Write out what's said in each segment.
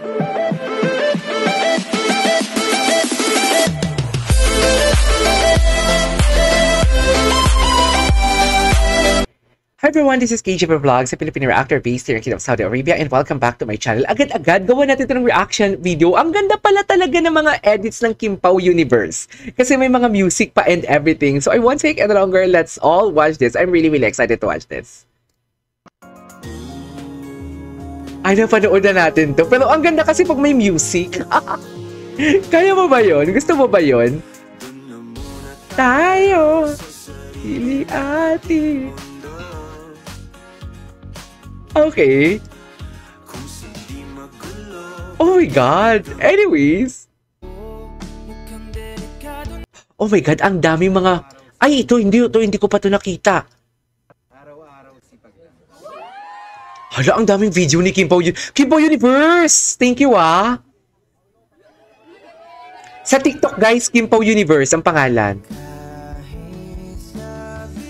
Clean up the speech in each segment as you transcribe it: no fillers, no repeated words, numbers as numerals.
Hi everyone, this is KJ Vlogs, a Filipino reactor based here in Kingdom of Saudi Arabia, and welcome back to my channel. Agad-agad, gawa natin ito ng reaction video. Ang ganda pala talaga ng mga edits ng Kim Pao Universe. Kasi may mga music pa and everything. So I won't take any longer. Let's all watch this. I'm really excited to watch this. Ay, napanood na natin to. Pero ang ganda kasi pag may music. Kaya mo ba yun? Gusto mo ba yun? Tayo, pili ati. Okay. Oh my God. Anyways. Oh my God, ang daming mga... Ay, hindi ko pa to nakita. Hala, ang daming video ni Kim Pao Universe. Thank you, ah. Sa TikTok, guys, Kim Pao Universe ang pangalan.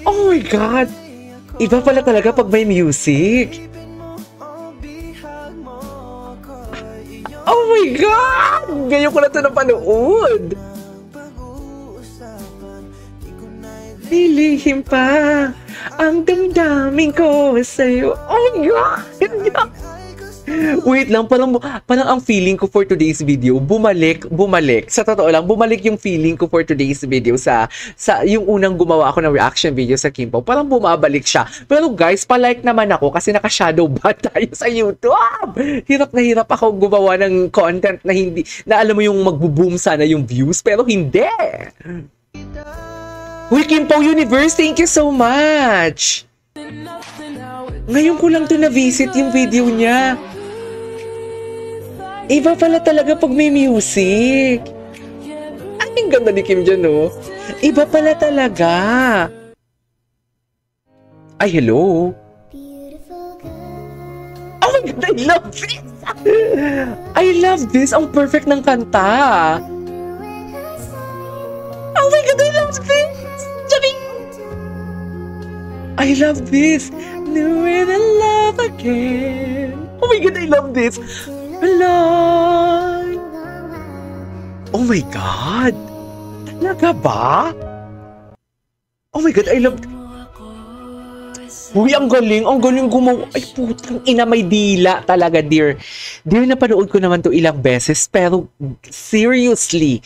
Oh my God. Iba pala talaga pag may music. Oh my God! Ngayon ko na ito napanood. Nilihim pa ang damdamin ko sa'yo. Oh my God! Wait lang, parang ang feeling ko for today's video, bumalik. Sa totoo lang, bumalik yung feeling ko for today's video sa yung unang gumawa ako ng reaction video sa Kim Pao. Parang bumabalik siya. Pero guys, pa-like naman ako kasi naka-shadow ban tayo sa YouTube. Hirap na hirap ako gumawa ng content na hindi, na alam mo yung magbo-boom sana yung views, pero hindi. Uy, Kim Pao Universe, thank you so much. Ngayon ko lang to na-visit yung video niya. Iba pala talaga pag may music. Ay, ang ganda ni Kim dyan, no? Iba pala talaga. Ay, hello. Oh my God, I love this. I love this. Ang perfect ng kanta. Oh my God, I love this. I love this. New in love again. Oh my God, I love this. Hello. Oh my God. Talaga ba? Oh my God, I love... Uy, ang galing gumawa. Ay, putang ina, may dila talaga, dear. Dear, napanood ko naman to ilang beses, pero seriously,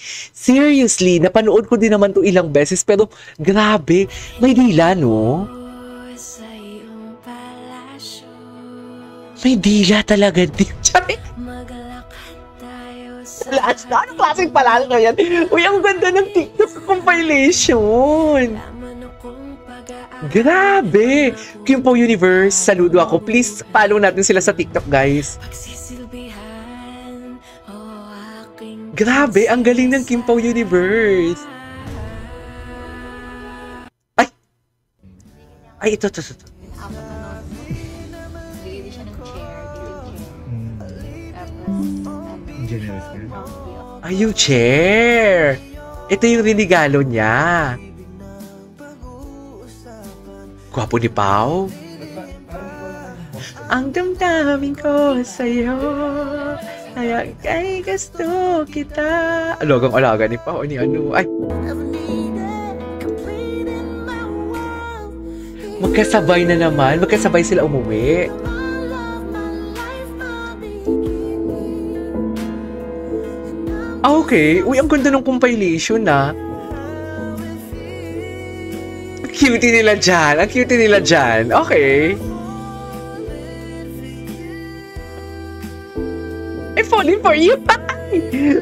napanood ko din naman to ilang beses, pero grabe, may dila, no? May dila talaga, dear. Anong klaseng palala na yan? Uy, ang ganda ng TikTok compilation. Grabe! Kim Pao Universe, saludo ako. Please, follow natin sila sa TikTok, guys. Grabe, ang galing ng Kim Pao Universe. Ay, ito. Ay, yung chair. Ito yung rinigalo niya. Gwapo ni Pao. Ang damdamin ko sa'yo, kaya kay gusto kita. Alagang-alaga ni Pao. Ay. Magkasabay na naman. Magkasabay sila umuwi. Okay. Uy, ang ganda ng compilation, na. Ang cutie nila dyan. Okay. I'm falling for you.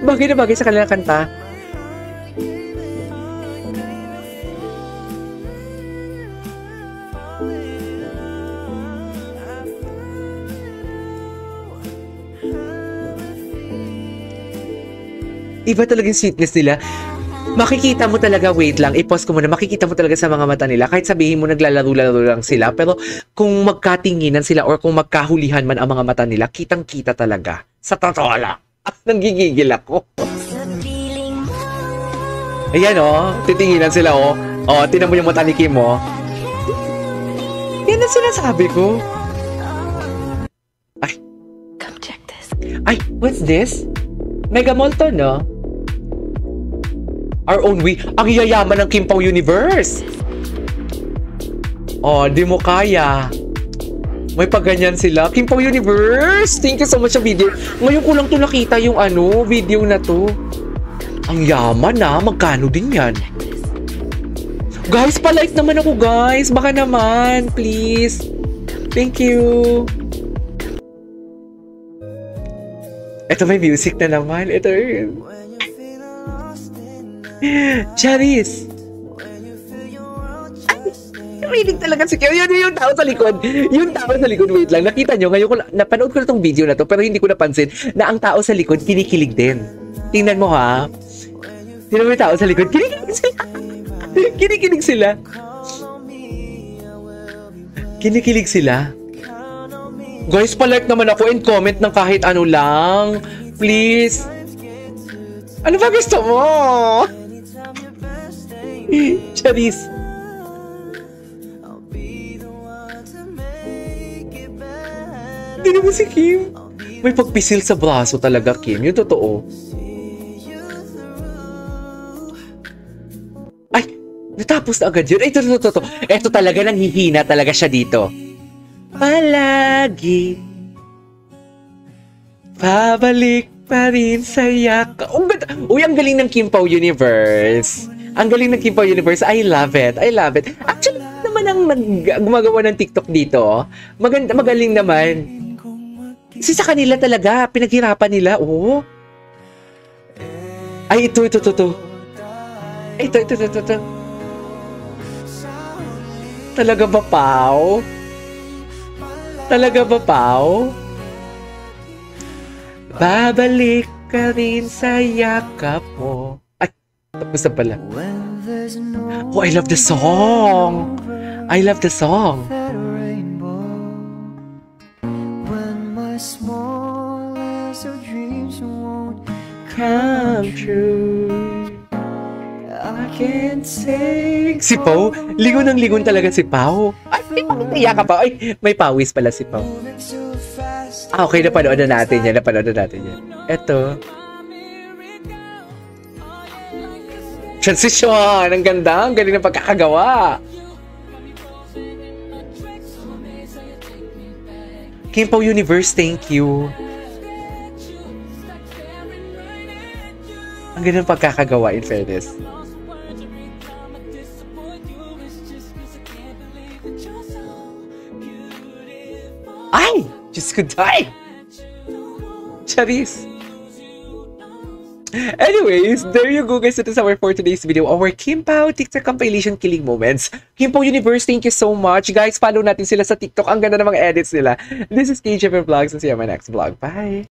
Bagay na bagay sa kanilang kanta. Iba talaga yung sweetness nila. Makikita mo talaga, wait lang, i-pause ko muna, makikita mo talaga sa mga mata nila, kahit sabihin mo naglalaro-laro lang sila, pero kung magkatinginan sila or kung magkahulihan man ang mga mata nila, kitang-kita talaga. Sa totoo lang. Nanggigigil ako. Ayan, oh, titinginan sila, oh. Oh, tinan mo yung mata ni Kim, oh. Yan ang sinasabi ko. Ay. Ay, what's this? Mega Mall to, no? Our own way. Ang yayaman ng Kim Pao Universe. Oh, di mo kaya. May pagganyan sila. Kim Pao Universe! Thank you so much sa video. Ngayon ko lang to nakita yung video na to. Ang yaman na. Magkano din yan? Guys, palike naman ako, guys. Baka naman. Please. Thank you. Ito may music na naman. Ito yun. Charis. Reading talaga si Kim. Yun yung tao sa likod. Yung tao sa likod. Wait lang. Nakita nyo. Ngayon ko napanood ko na tong video na to. Pero hindi ko napansin na ang tao sa likod kinikilig din. Tingnan mo ha. Tingnan mo yung tao sa likod. Kinikilig sila. Kinikilig sila. Kinikilig sila. Guys, palike naman ako and comment ng kahit ano lang. Please. Ano ba gusto mo? Charis. Hindi naman si Kim. May pagpisil sa braso talaga, Kim. Yung totoo. Ay, natapos na agad yun. Ay, ito. Ito talaga, nanghihina talaga siya dito. Palagi pabalik pa rin sa yaka. Uy, ang galing ng Kim Pao Universe. Ang galing ng Kim Pao Universe. I love it. I love it. Actually, naman ang gumagawa ng TikTok dito. Magaling naman. Kasi sa kanila talaga, pinaghirapan nila. Oh. Ay, ito. Ay, ito. Talaga ba, Pao? Talaga ba, Pao? Babalik ka rin sa yakap mo. Ay, tapos na pala. Oh, I love the song. I love the song. Come true. I can't say. Si Pao, lingon talaga si Pao. Ay, iyak ka pa. Ay, may pawis pala si Pao. Ah, okay, napanood na natin yan. Eto. Transition! Ang ganda. Ang galing ng pagkakagawa. Kim Pao Universe, thank you. Ang ganda ng pagkakagawa, in fairness. Ay! Diyos ko, die! Charis! Anyways, there you go guys. That is our for today's video. Our Kim Pao TikTok compilation killing moments. Kim Pao Universe, thank you so much. Guys, follow natin sila sa TikTok. Ang ganda ng mga edits nila. This is KJF Vlogs and see you on my next vlog. Bye!